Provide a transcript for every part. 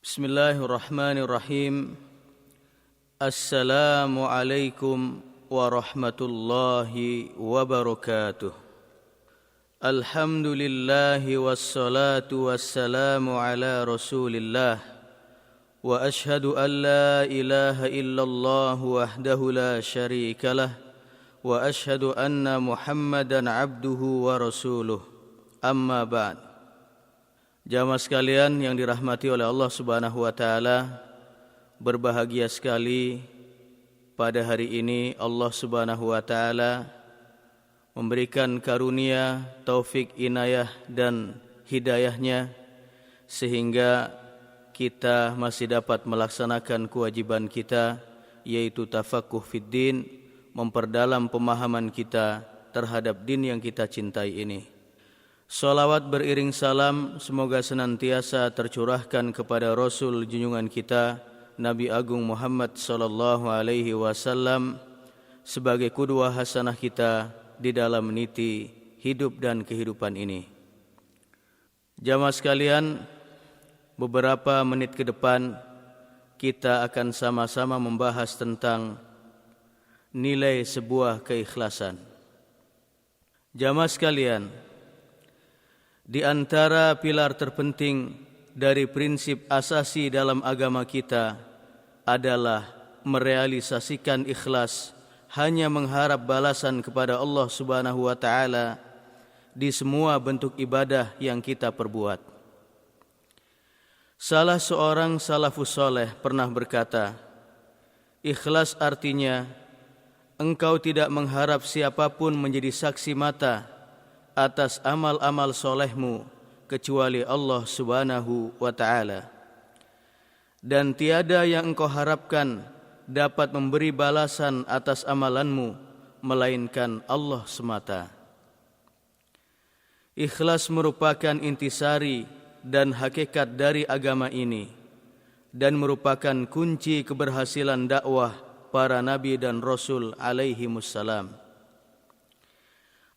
Bismillahirrahmanirrahim. Assalamualaikum warahmatullahi wabarakatuh. Alhamdulillahi wassalatu wassalamu ala rasulillah. Wa ashhadu an la ilaha illallah wahdahu la syarika lah. Wa ashhadu anna Muhammadan abduhu wa rasuluh. Amma ba'd. Jamaah sekalian yang dirahmati oleh Allah Subhanahu wa taala, berbahagia sekali pada hari ini Allah Subhanahu wa taala memberikan karunia, taufik, inayah dan hidayahnya sehingga kita masih dapat melaksanakan kewajiban kita, yaitu tafaqquh fid din, memperdalam pemahaman kita terhadap din yang kita cintai ini. Salawat beriring salam semoga senantiasa tercurahkan kepada Rasul junjungan kita Nabi Agung Muhammad sallallahu alaihi wasallam sebagai qudwah hasanah kita di dalam meniti hidup dan kehidupan ini. Jamaah sekalian, beberapa menit ke depan kita akan sama-sama membahas tentang nilai sebuah keikhlasan. Jamaah sekalian, di antara pilar terpenting dari prinsip asasi dalam agama kita adalah merealisasikan ikhlas, hanya mengharap balasan kepada Allah Subhanahu wa taala di semua bentuk ibadah yang kita perbuat. Salah seorang salafus saleh pernah berkata, ikhlas artinya engkau tidak mengharap siapapun menjadi saksi mata atas amal-amal solehmu kecuali Allah Subhanahu wa ta'ala. Dan tiada yang engkau harapkan dapat memberi balasan atas amalanmu melainkan Allah semata. Ikhlas merupakan intisari dan hakikat dari agama ini dan merupakan kunci keberhasilan dakwah para nabi dan rasul alaihimussalam.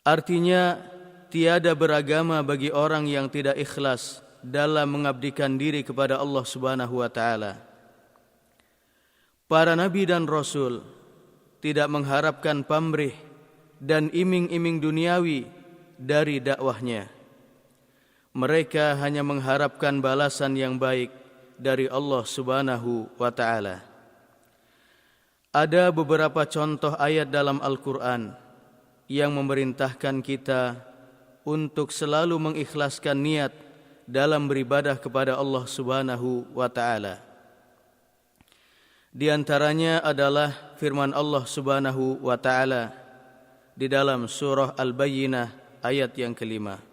Artinya, tiada beragama bagi orang yang tidak ikhlas dalam mengabdikan diri kepada Allah Subhanahu wa taala. Para nabi dan rasul tidak mengharapkan pamrih dan iming-iming duniawi dari dakwahnya. Mereka hanya mengharapkan balasan yang baik dari Allah Subhanahu wa taala. Ada beberapa contoh ayat dalam Al-Qur'an yang memerintahkan kita untuk selalu mengikhlaskan niat dalam beribadah kepada Allah Subhanahu wa taala. Di antaranya adalah firman Allah Subhanahu wa taala di dalam surah Al-Bayyinah ayat yang ke-5.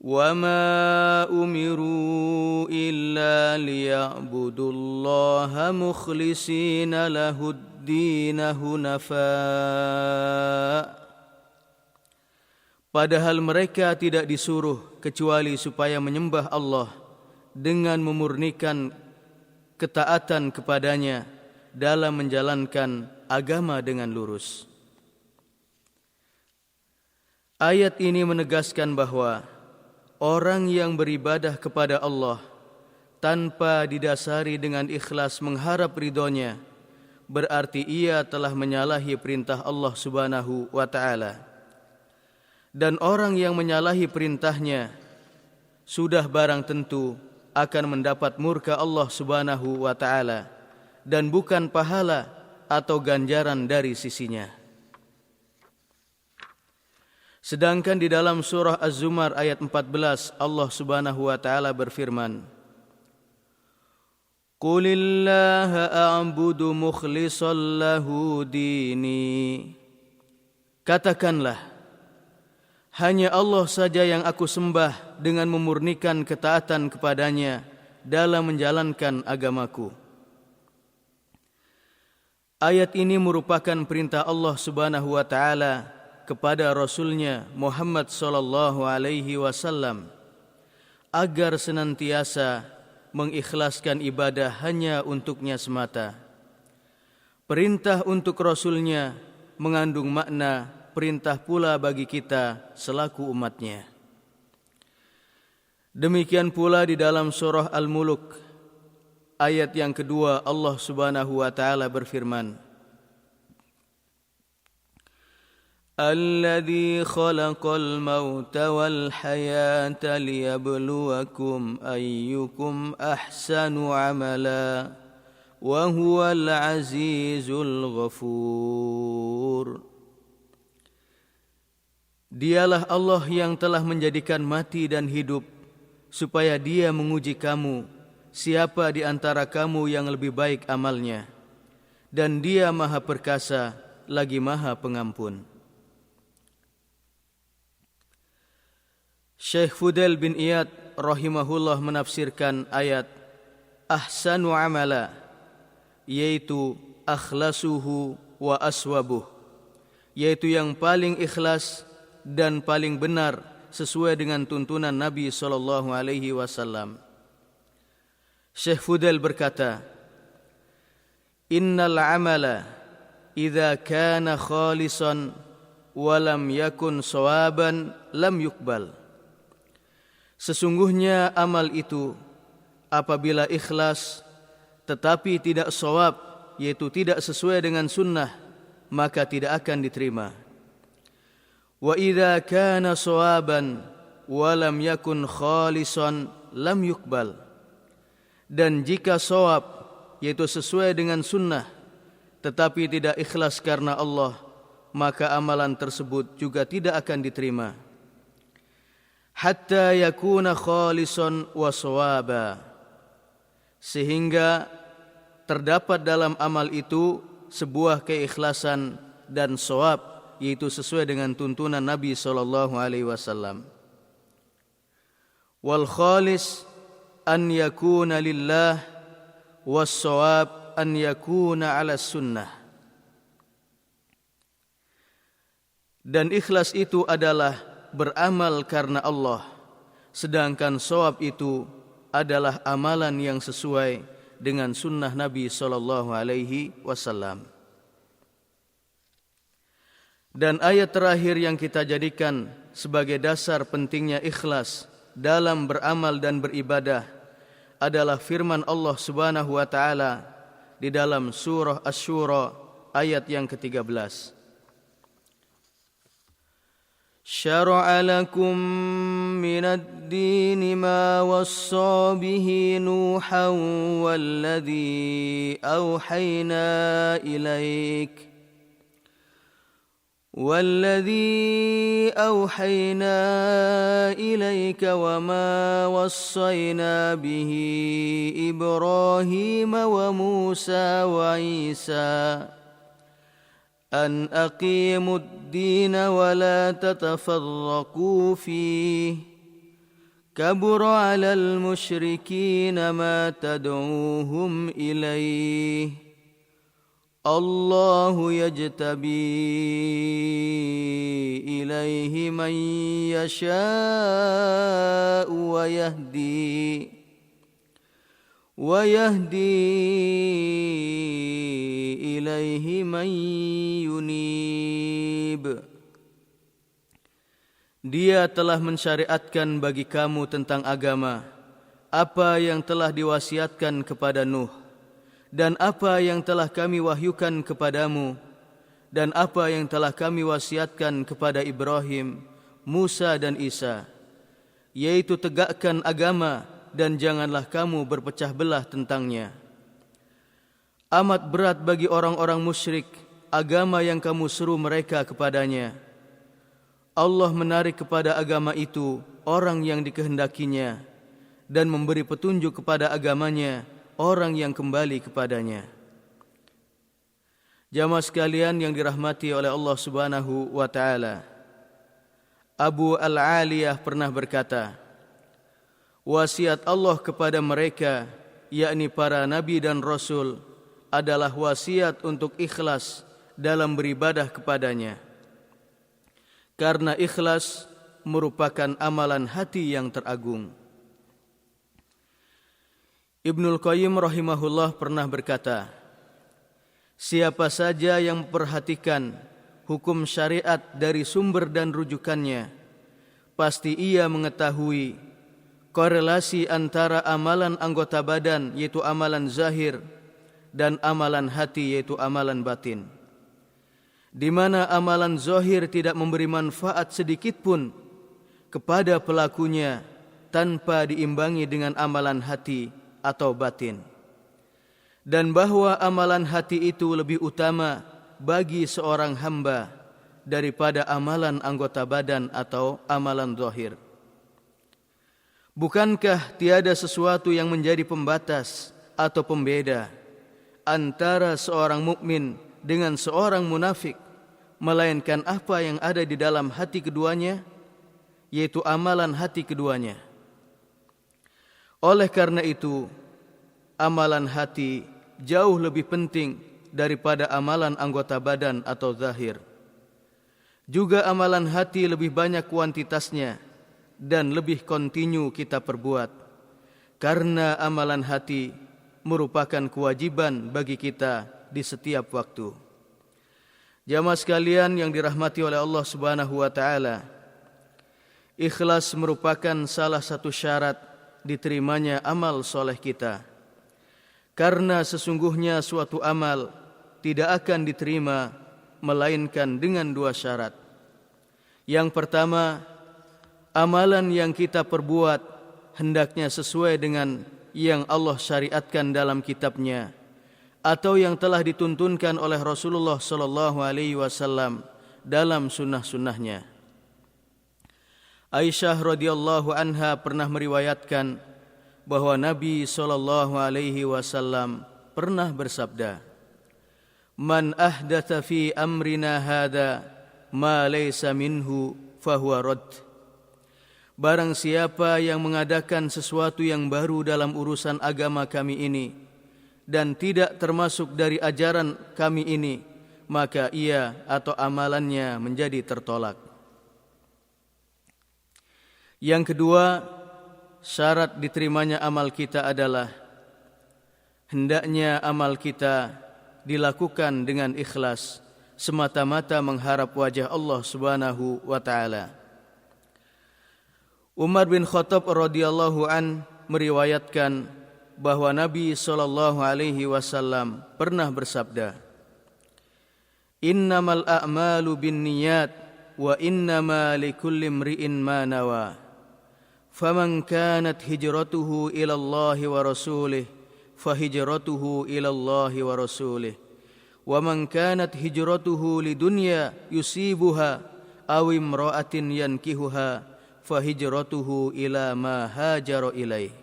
Wa ma umiru illa liya'budullaha mukhlishina lahud-din hunafa. Padahal mereka tidak disuruh kecuali supaya menyembah Allah dengan memurnikan ketaatan kepadanya dalam menjalankan agama dengan lurus. Ayat ini menegaskan bahwa orang yang beribadah kepada Allah tanpa didasari dengan ikhlas mengharap ridhonya, berarti ia telah menyalahi perintah Allah Subhanahu wa taala. Dan orang yang menyalahi perintahnya sudah barang tentu akan mendapat murka Allah Subhanahu wa taala dan bukan pahala atau ganjaran dari sisinya. Sedangkan di dalam surah Az-Zumar ayat 14 Allah Subhanahu wa taala berfirman, Qulillaha a'budu mukhlishan lahu dini. Katakanlah, hanya Allah saja yang aku sembah dengan memurnikan ketaatan kepadanya dalam menjalankan agamaku. Ayat ini merupakan perintah Allah Subhanahu wa taala kepada Rasulnya Muhammad sallallahu alaihi wasallam agar senantiasa mengikhlaskan ibadah hanya untuknya semata. Perintah untuk Rasulnya mengandung makna perintah pula bagi kita selaku umatnya. Demikian pula di dalam surah Al-Mulk ayat yang kedua Allah Subhanahu wa taala berfirman, Alladzi khalaqal mauta wal hayata liyabluwakum ayyukum ahsanu amala wa huwal azizul ghafur. Dialah Allah yang telah menjadikan mati dan hidup supaya Dia menguji kamu siapa di antara kamu yang lebih baik amalnya, dan Dia Maha Perkasa lagi Maha Pengampun. Syekh Fudail bin Iyad rahimahullah menafsirkan ayat ahsanu amala, yaitu akhlasuhu wa aswabuh, yaitu yang paling ikhlas dan paling benar sesuai dengan tuntunan Nabi SAW. Syekh Fudail berkata, Innal amala idza kana khalisan wa lam yakun sawaban lam yuqbal. Sesungguhnya amal itu apabila ikhlas tetapi tidak shawab, yaitu tidak sesuai dengan sunnah, maka tidak akan diterima. Wa idza kana sawaban wa lam yakun khalisan lam yuqbal. Dan jika shawab, yaitu sesuai dengan sunnah, tetapi tidak ikhlas karena Allah, maka amalan tersebut juga tidak akan diterima. Hatta yakuna khalisan wa shawaba, sehingga terdapat dalam amal itu sebuah keikhlasan dan shawab, yaitu sesuai dengan tuntunan Nabi SAW. Wal khalis an yakuna lillah was shawab an yakuna ala sunnah. Dan ikhlas itu adalah beramal karena Allah, sedangkan shawab itu adalah amalan yang sesuai dengan sunnah Nabi SAW. Dan ayat terakhir yang kita jadikan sebagai dasar pentingnya ikhlas dalam beramal dan beribadah adalah firman Allah Subhanahu wa taala di dalam surah Asy-Syura ayat yang ke-13. Syara'a lakum minad dini ma wassa bihi Nuhan walladzi auhayna ilaik وما وصينا به إبراهيم وموسى وعيسى أن أقيموا الدين ولا تتفرقوا فيه كبر على المشركين ما تدعوهم إليه الله يجتبي إليه من يشاء ويهدي إليه من ينيب. Dia telah mensyariatkan bagi kamu tentang agama apa yang telah diwasiatkan kepada Nuh, dan apa yang telah kami wahyukan kepadamu, dan apa yang telah kami wasiatkan kepada Ibrahim, Musa dan Isa, yaitu tegakkan agama dan janganlah kamu berpecah belah tentangnya. Amat berat bagi orang-orang musyrik agama yang kamu seru mereka kepadanya. Allah menarik kepada agama itu orang yang dikehendakinya dan memberi petunjuk kepada agamanya orang yang kembali kepadanya. Jamaah sekalian yang dirahmati oleh Allah Subhanahu wa taala, Abu Al-Aliyah pernah berkata, wasiat Allah kepada mereka, yakni para nabi dan rasul, adalah wasiat untuk ikhlas dalam beribadah kepadanya. Karena ikhlas merupakan amalan hati yang teragung. Ibnul Qayyim rahimahullah pernah berkata, siapa saja yang memperhatikan hukum syariat dari sumber dan rujukannya, pasti ia mengetahui korelasi antara amalan anggota badan yaitu amalan zahir dan amalan hati yaitu amalan batin, di mana amalan zahir tidak memberi manfaat sedikit pun kepada pelakunya tanpa diimbangi dengan amalan hati atau batin, dan bahwa amalan hati itu lebih utama bagi seorang hamba daripada amalan anggota badan atau amalan zahir. Bukankah tiada sesuatu yang menjadi pembatas atau pembeda antara seorang mukmin dengan seorang munafik, melainkan apa yang ada di dalam hati keduanya, yaitu amalan hati keduanya. Oleh karena itu, amalan hati jauh lebih penting daripada amalan anggota badan atau zahir. Juga amalan hati lebih banyak kuantitasnya dan lebih kontinu kita perbuat, karena amalan hati merupakan kewajiban bagi kita di setiap waktu. Jamaah sekalian yang dirahmati oleh Allah Subhanahu wa taala, ikhlas merupakan salah satu syarat diterimanya amal soleh kita. Karena sesungguhnya suatu amal tidak akan diterima melainkan dengan dua syarat. Yang pertama, amalan yang kita perbuat hendaknya sesuai dengan yang Allah syariatkan dalam kitabnya atau yang telah dituntunkan oleh Rasulullah sallallahu alaihi wasallam dalam sunnah-sunnahnya. Aisyah radhiyallahu anha pernah meriwayatkan bahwa Nabi sallallahu alaihi wasallam pernah bersabda, "Man ahdatha fi amrina hadza ma laysa minhu fahuwa radd." Barang siapa yang mengadakan sesuatu yang baru dalam urusan agama kami ini dan tidak termasuk dari ajaran kami ini, maka ia atau amalannya menjadi tertolak. Yang kedua, syarat diterimanya amal kita adalah hendaknya amal kita dilakukan dengan ikhlas, semata-mata mengharap wajah Allah Subhanahu wa taala. Umar bin Khattab radhiyallahu an meriwayatkan bahwa Nabi sallallahu alaihi wasallam pernah bersabda, "Innamal a'malu binniyat wa innama likulli imri'in ma nawa. Faman kanat hijratuhu ila Allah wa rasulih fahijratuhu ila Allah wa rasulih. Wa man kanat hijratuhu lidunya yusibuha aw imra'atin yankihuha fahijratuhu ila ma hajara ilaih."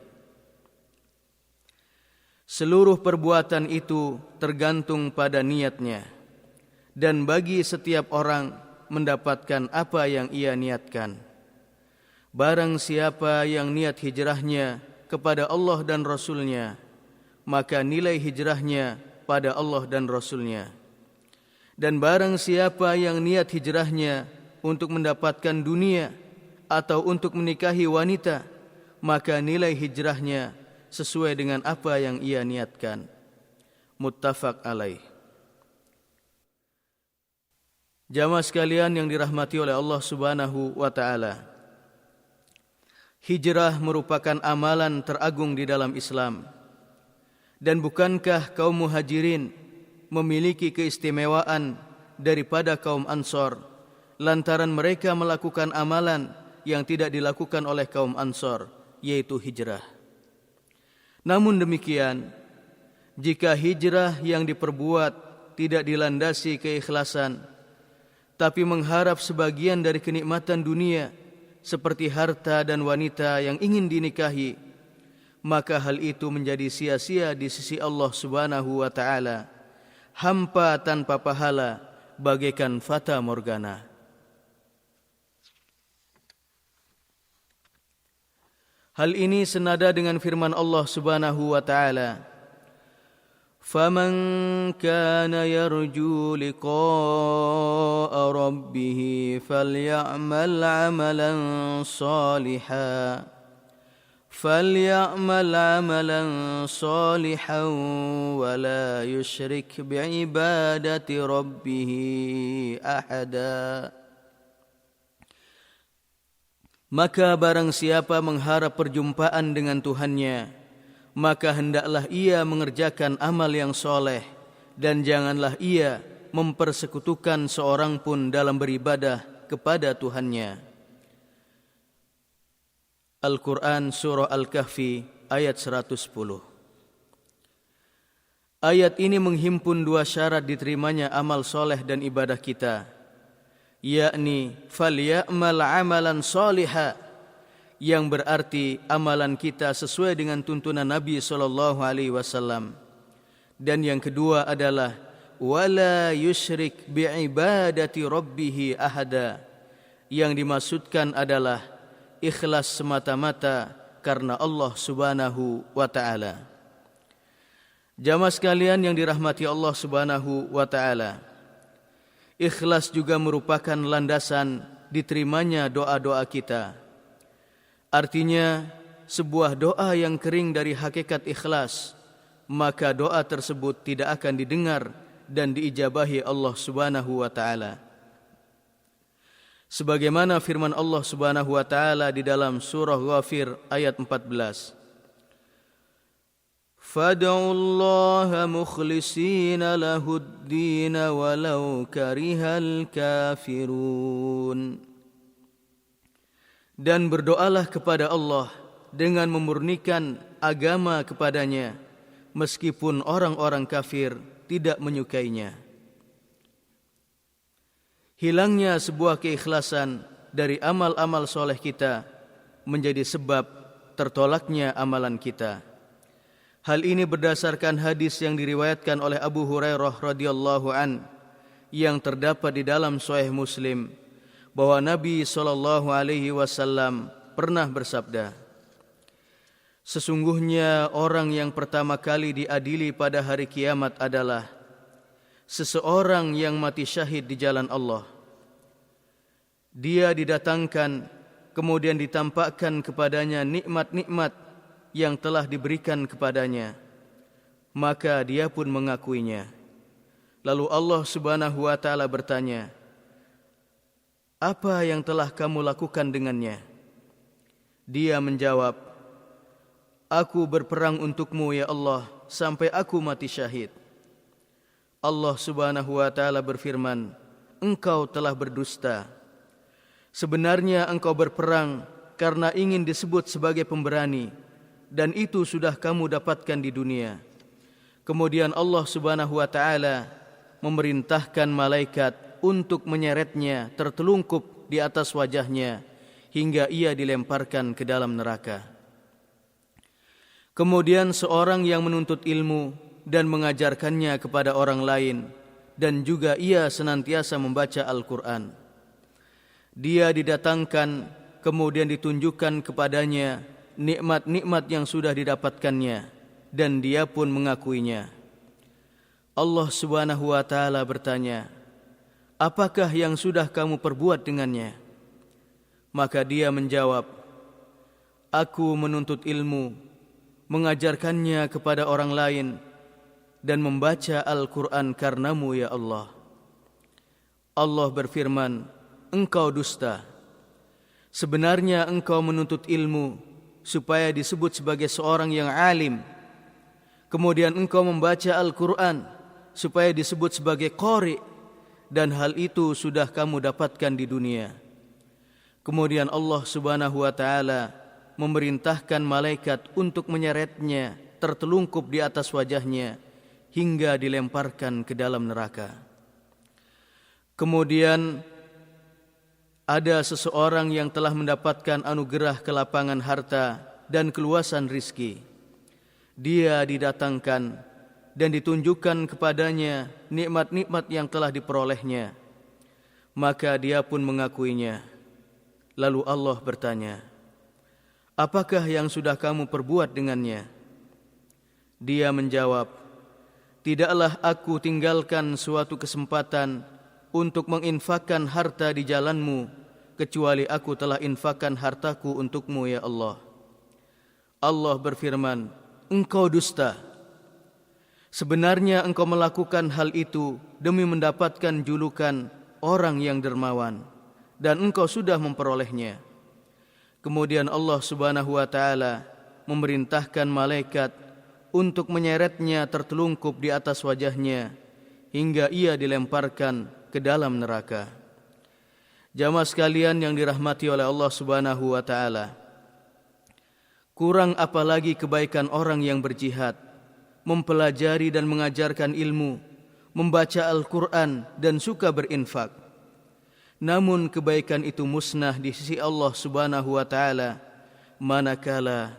Seluruh perbuatan itu tergantung pada niatnya, dan bagi setiap orang mendapatkan apa yang ia niatkan. Barang siapa yang niat hijrahnya kepada Allah dan Rasulnya, maka nilai hijrahnya pada Allah dan Rasulnya. Dan barang siapa yang niat hijrahnya untuk mendapatkan dunia atau untuk menikahi wanita, maka nilai hijrahnya sesuai dengan apa yang ia niatkan. Muttafaq alaih. Jamaah sekalian yang dirahmati oleh Allah Subhanahu wa taala, hijrah merupakan amalan teragung di dalam Islam. Dan bukankah kaum muhajirin memiliki keistimewaan daripada kaum Ansor lantaran mereka melakukan amalan yang tidak dilakukan oleh kaum Ansor, yaitu hijrah. Namun demikian, jika hijrah yang diperbuat tidak dilandasi keikhlasan, tapi mengharap sebagian dari kenikmatan dunia seperti harta dan wanita yang ingin dinikahi, maka hal itu menjadi sia-sia di sisi Allah Subhanahu wa taala, hampa tanpa pahala, bagaikan fata morgana. Hal ini senada dengan firman Allah Subhanahu wa taala, "Faman kana yarju liqa'a rabbih falyamal 'amalan salihan wa la yushrik bi'ibadati rabbih ahada." Maka barang siapa mengharap perjumpaan dengan Tuhannya, maka hendaklah ia mengerjakan amal yang soleh, dan janganlah ia mempersekutukan seorang pun dalam beribadah kepada Tuhannya. Al-Quran Surah Al-Kahfi ayat 110. Ayat ini menghimpun dua syarat diterimanya amal soleh dan ibadah kita, yakni falya'mal amalan soliha, yang berarti amalan kita sesuai dengan tuntunan Nabi SAW. Dan yang kedua adalah wala yusyrik bi'ibadati rabbih ahada, yang dimaksudkan adalah ikhlas semata-mata karena Allah Subhanahu wa taala. Jamaah sekalian yang dirahmati Allah Subhanahu wa taala, ikhlas juga merupakan landasan diterimanya doa-doa kita. Artinya, sebuah doa yang kering dari hakikat ikhlas, maka doa tersebut tidak akan didengar dan diijabahi Allah Subhanahu wa taala. Sebagaimana firman Allah Subhanahu wa taala di dalam surah Ghafir ayat 14. فَادْعُوا اللَّهَ مُخْلِصِينَ لَهُ الدِّينَ وَلَوْ كَرِهَ الْكَافِرُونَ. Dan berdoalah kepada Allah dengan memurnikan agama kepadanya, meskipun orang-orang kafir tidak menyukainya. Hilangnya sebuah keikhlasan dari amal-amal soleh kita menjadi sebab tertolaknya amalan kita. Hal ini berdasarkan hadis yang diriwayatkan oleh Abu Hurairah radhiyallahu an, yang terdapat di dalam Sahih Muslim, bahwa Nabi SAW pernah bersabda, sesungguhnya orang yang pertama kali diadili pada hari kiamat adalah seseorang yang mati syahid di jalan Allah. Dia didatangkan, kemudian ditampakkan kepadanya nikmat-nikmat yang telah diberikan kepadanya, maka dia pun mengakuinya. Lalu Allah Subhanahu wa taala bertanya, apa yang telah kamu lakukan dengannya? Dia menjawab, aku berperang untukmu ya Allah sampai aku mati syahid. Allah Subhanahu wa taala berfirman, engkau telah berdusta. Sebenarnya engkau berperang karena ingin disebut sebagai pemberani, dan itu sudah kamu dapatkan di dunia. Kemudian Allah Subhanahu wa taala memerintahkan malaikat untuk menyeretnya tertelungkup di atas wajahnya hingga ia dilemparkan ke dalam neraka. Kemudian seorang yang menuntut ilmu dan mengajarkannya kepada orang lain, dan juga ia senantiasa membaca Al-Quran. Dia didatangkan, kemudian ditunjukkan kepadanya nikmat-nikmat yang sudah didapatkannya, dan dia pun mengakuinya. Allah Subhanahu wa taala bertanya, apakah yang sudah kamu perbuat dengannya? Maka dia menjawab, aku menuntut ilmu, mengajarkannya kepada orang lain, dan membaca Al-Quran karenamu ya Allah. Allah berfirman, engkau dusta. Sebenarnya engkau menuntut ilmu supaya disebut sebagai seorang yang alim. Kemudian engkau membaca Al-Quran supaya disebut sebagai qari, dan hal itu sudah kamu dapatkan di dunia. Kemudian Allah Subhanahu wa taala memerintahkan malaikat untuk menyeretnya tertelungkup di atas wajahnya hingga dilemparkan ke dalam neraka. Kemudian ada seseorang yang telah mendapatkan anugerah kelapangan harta dan keluasan rizki. Dia didatangkan dan ditunjukkan kepadanya nikmat-nikmat yang telah diperolehnya. Maka dia pun mengakuinya. Lalu Allah bertanya, apakah yang sudah kamu perbuat dengannya? Dia menjawab, tidaklah aku tinggalkan suatu kesempatan untuk menginfakkan harta di jalanmu, kecuali aku telah infakkan hartaku untukmu ya Allah. Allah berfirman, engkau dusta. Sebenarnya engkau melakukan hal itu demi mendapatkan julukan orang yang dermawan, dan engkau sudah memperolehnya. Kemudian Allah Subhanahu wa taala memerintahkan malaikat untuk menyeretnya tertelungkup di atas wajahnya hingga ia dilemparkan ke dalam neraka. Jamaah sekalian yang dirahmati oleh Allah Subhanahu wa taala, kurang apalagi kebaikan orang yang berjihad, mempelajari dan mengajarkan ilmu, membaca Al-Quran dan suka berinfak. Namun kebaikan itu musnah di sisi Allah Subhanahu wa taala manakala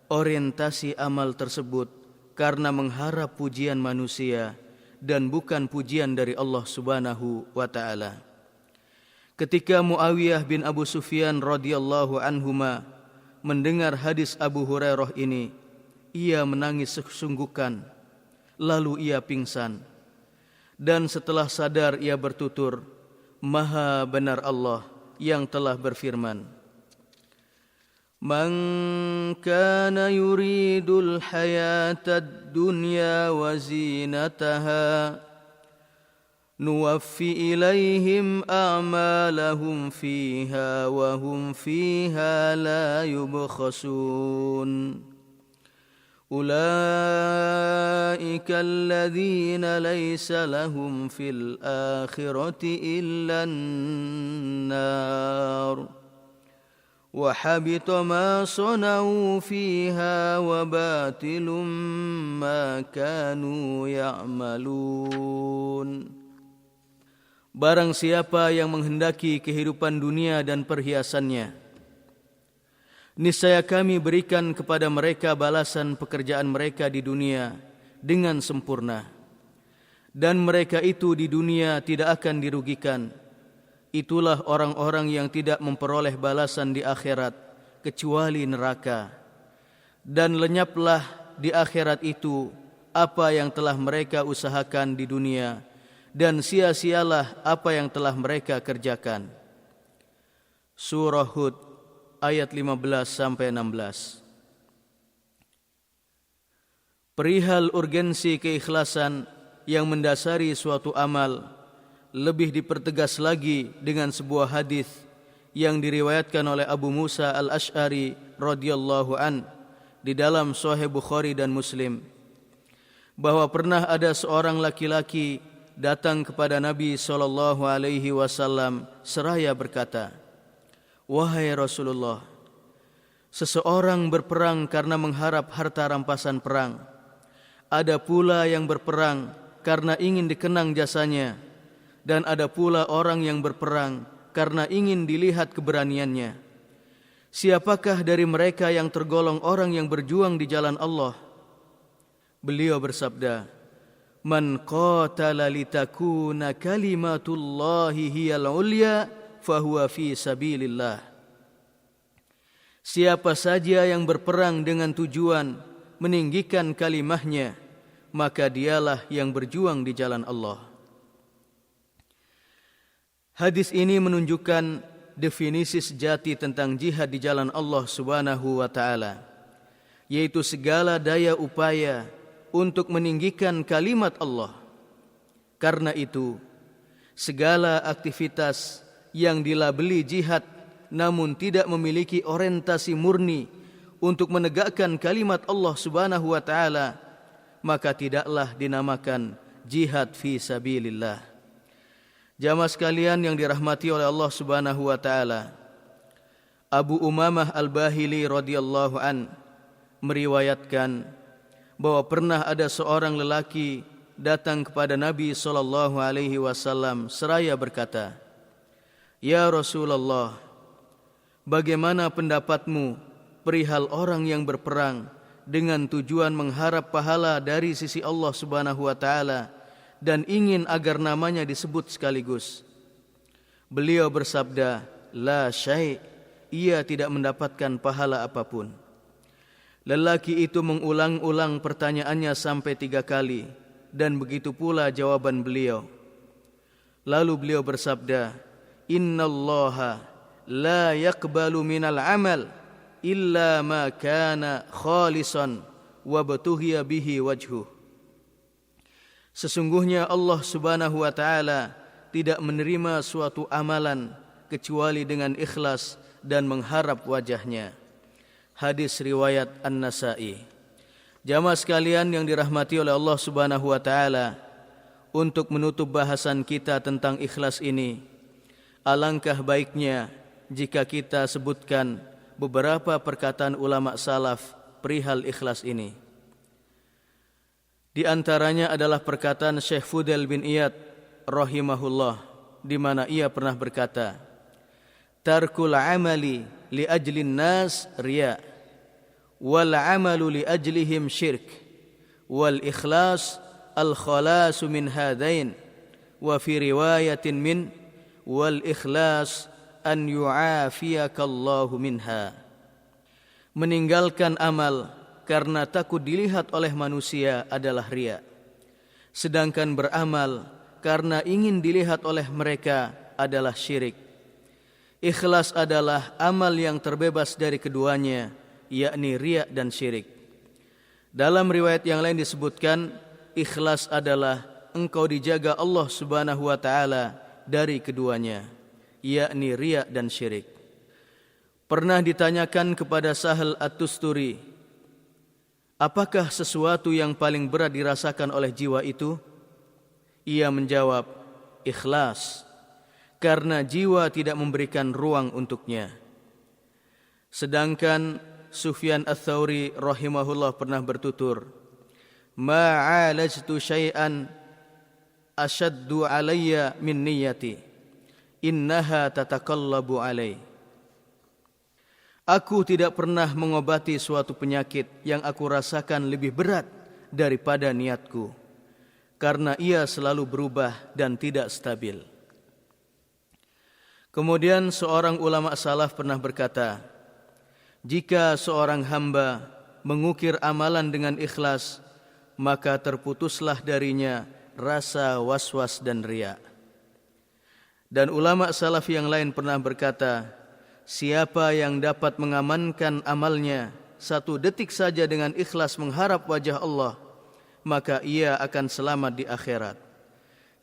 orientasi amal tersebut karena mengharap pujian manusia dan bukan pujian dari Allah Subhanahu wa taala. Ketika Muawiyah bin Abu Sufyan radhiyallahu anhuma mendengar hadis Abu Hurairah ini, ia menangis sesungguhkan, lalu ia pingsan. Dan setelah sadar ia bertutur, Maha benar Allah yang telah berfirman, Man kana yuridul hayatad dunya wa zinataha nuwaffi ilaihim a'malahum fiha wa hum fiha la yubkhasun. Ulaika alladhina laysa lahum fil akhirati illa an-nar wa habita ma sana'u fiha wa batilum ma kanu ya'malun. Barang siapa yang menghendaki kehidupan dunia dan perhiasannya, niscaya kami berikan kepada mereka balasan pekerjaan mereka di dunia dengan sempurna. Dan mereka itu di dunia tidak akan dirugikan. Itulah orang-orang yang tidak memperoleh balasan di akhirat kecuali neraka. Dan lenyaplah di akhirat itu apa yang telah mereka usahakan di dunia, dan sia-sialah apa yang telah mereka kerjakan. Surah Hud ayat 15-16. Perihal urgensi keikhlasan yang mendasari suatu amal lebih dipertegas lagi dengan sebuah hadis yang diriwayatkan oleh Abu Musa al-Ash'ari radhiyallahu an di dalam Sahih Bukhari dan Muslim, bahwa pernah ada seorang laki-laki datang kepada Nabi SAW seraya berkata, Wahai Rasulullah, seseorang berperang karena mengharap harta rampasan perang. Ada pula yang berperang karena ingin dikenang jasanya, dan ada pula orang yang berperang karena ingin dilihat keberaniannya. Siapakah dari mereka yang tergolong orang yang berjuang di jalan Allah? Beliau bersabda, Man qatala litakuna kalimatullahi hiyal ulya fahuwa fi sabilillah. Siapa saja yang berperang dengan tujuan meninggikan kalimahnya, maka dialah yang berjuang di jalan Allah. Hadis ini menunjukkan definisi sejati tentang jihad di jalan Allah Subhanahu wa taala, yaitu segala daya upaya untuk meninggikan kalimat Allah. Karena itu, segala aktivitas yang dilabeli jihad namun tidak memiliki orientasi murni untuk menegakkan kalimat Allah Subhanahu wa taala, maka tidaklah dinamakan jihad fi sabilillah. Jamaah sekalian yang dirahmati oleh Allah Subhanahu wa taala, Abu Umamah Al-Bahili radhiyallahu an meriwayatkan bahwa pernah ada seorang lelaki datang kepada Nabi SAW seraya berkata, Ya Rasulullah, bagaimana pendapatmu perihal orang yang berperang dengan tujuan mengharap pahala dari sisi Allah Subhanahu wa taala dan ingin agar namanya disebut sekaligus? Beliau bersabda, La syai', ia tidak mendapatkan pahala apapun. Lelaki itu mengulang-ulang pertanyaannya sampai 3 kali, dan begitu pula jawaban beliau. Lalu beliau bersabda, Innallaha la yaqbalu minal amal illa ma kana khalisan wa batuhiya bihi wajhuh. Sesungguhnya Allah Subhanahu wa taala tidak menerima suatu amalan kecuali dengan ikhlas dan mengharap wajahnya. Hadis riwayat An-Nasa'i. Jamaah sekalian yang dirahmati oleh Allah Subhanahu wa taala, untuk menutup bahasan kita tentang ikhlas ini, alangkah baiknya jika kita sebutkan beberapa perkataan ulama salaf perihal ikhlas ini. Di antaranya adalah perkataan Syekh Fudail bin Iyad rahimahullah, di mana ia pernah berkata, "Tarkul amali li ajlin nas riya, wal amalu li ajlihim syirk, wal ikhlas al khalasu min hadain, wa fi riwayatin min wal ikhlas an yu'afiyakallahu minha." Meninggalkan amal karena takut dilihat oleh manusia adalah riya, sedangkan beramal karena ingin dilihat oleh mereka adalah syirik. Ikhlas adalah amal yang terbebas dari keduanya, yakni riya dan syirik. Dalam riwayat yang lain disebutkan, ikhlas adalah engkau dijaga Allah Subhanahu wa taala dari keduanya, yakni riya dan syirik. Pernah ditanyakan kepada Sahal At-Tusturi, apakah sesuatu yang paling berat dirasakan oleh jiwa itu? Ia menjawab, ikhlas, karena jiwa tidak memberikan ruang untuknya. Sedangkan Sufyan Ats-Tsauri rahimahullah pernah bertutur, "Ma'alajtu syai'an ashaddu alayya min niyyati, innaha tatakallabu alai." Aku tidak pernah mengobati suatu penyakit yang aku rasakan lebih berat daripada niatku, karena ia selalu berubah dan tidak stabil. Kemudian seorang ulama salaf pernah berkata, jika seorang hamba mengukir amalan dengan ikhlas, maka terputuslah darinya rasa was-was dan riya. Dan ulama salaf yang lain pernah berkata, siapa yang dapat mengamankan amalnya satu detik saja dengan ikhlas mengharap wajah Allah, maka ia akan selamat di akhirat.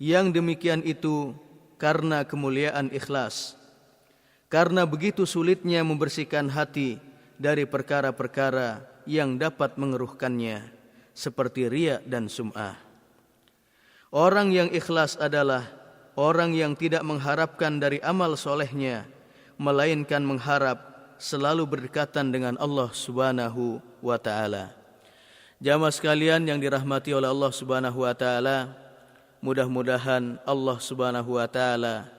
Yang demikian itu karena kemuliaan ikhlas. Karena begitu sulitnya membersihkan hati dari perkara-perkara yang dapat mengeruhkannya, seperti riya dan sum'ah. Orang yang ikhlas adalah orang yang tidak mengharapkan dari amal solehnya, melainkan mengharap selalu berdekatan dengan Allah Subhanahu wa taala. Jamaah sekalian yang dirahmati oleh Allah Subhanahu wa taala, mudah-mudahan Allah Subhanahu wa taala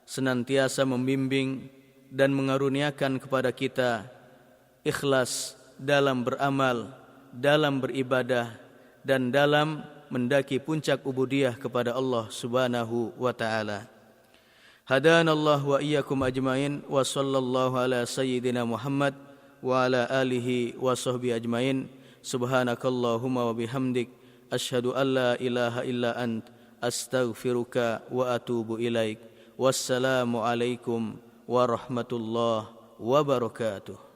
senantiasa membimbing dan mengaruniakan kepada kita ikhlas dalam beramal, dalam beribadah, dan dalam mendaki puncak ubudiyah kepada Allah Subhanahu wa taala. Hadanallah wa iyyakum ajmain, wa sallallahu ala sayyidina Muhammad wa ala alihi wa sahbihi ajmain. Subhanakallahumma wa bihamdik, asyhadu an la ilaha illa ant, astaghfiruka wa atubu ilaik. Wassalamu alaikum warahmatullahi wabarakatuh.